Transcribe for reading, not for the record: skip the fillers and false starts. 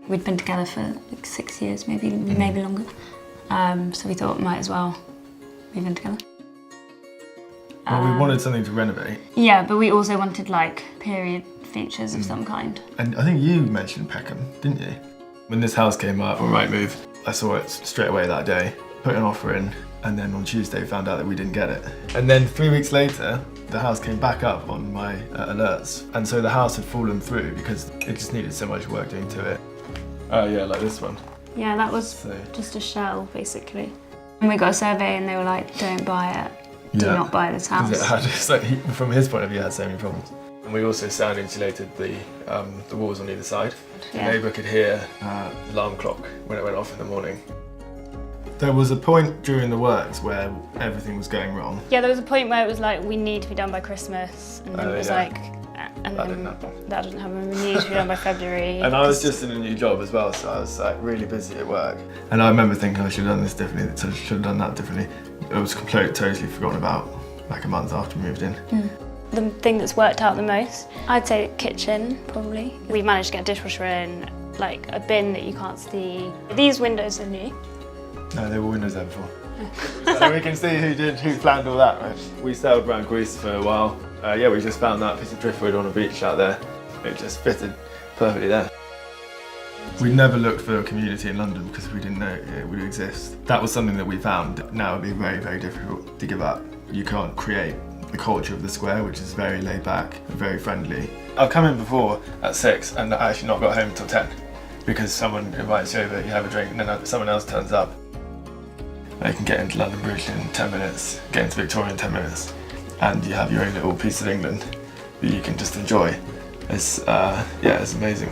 We'd been together for like 6 years, maybe longer. So we thought might as well move in together. Well, we wanted something to renovate. Yeah, but we also wanted like period features of some kind. And I think you mentioned Peckham, didn't you? When this house came up on Rightmove, I saw it straight away that day, put an offer in, and then on Tuesday found out that we didn't get it. And then 3 weeks later, the house came back up on my alerts. And so the house had fallen through because it just needed so much work doing to it. Oh yeah, like this one. Yeah, that was just a shell, basically. And we got a survey and they were like, don't buy it. Do not buy this house. It had, it's like, from his point of view, it had so many problems. And we also sound insulated the walls on either side. Yeah. The neighbour could hear the alarm clock when it went off in the morning. There was a point during the works where everything was going wrong. Yeah, there was a point where it was like, we need to be done by Christmas. And then it was like, and that didn't happen. That didn't happen. We need to be done by February. And I was just in a new job as well, so I was like really busy at work. And I remember thinking I should have done this differently, I should have done that differently. It was totally forgotten about like a month after we moved in. The thing that's worked out the most, I'd say the kitchen, probably. We managed to get a dishwasher in, like a bin that you can't see. These windows are new. No, there were windows there before. So we can see who planned all that, right? We sailed around Greece for a while. Yeah, we just found that piece of driftwood on a beach out there. It just fitted perfectly there. We never looked for a community in London because we didn't know it would exist. That was something that we found. Now it'd be very, very difficult to give up. You can't create the culture of the square, which is very laid back and very friendly. I've come in before at 6 and I actually not got home until 10 because someone invites you over, you have a drink, and then someone else turns up. You can get into London Bridge in 10 minutes, get into Victoria in 10 minutes, and you have your own little piece of England that you can just enjoy. It's amazing.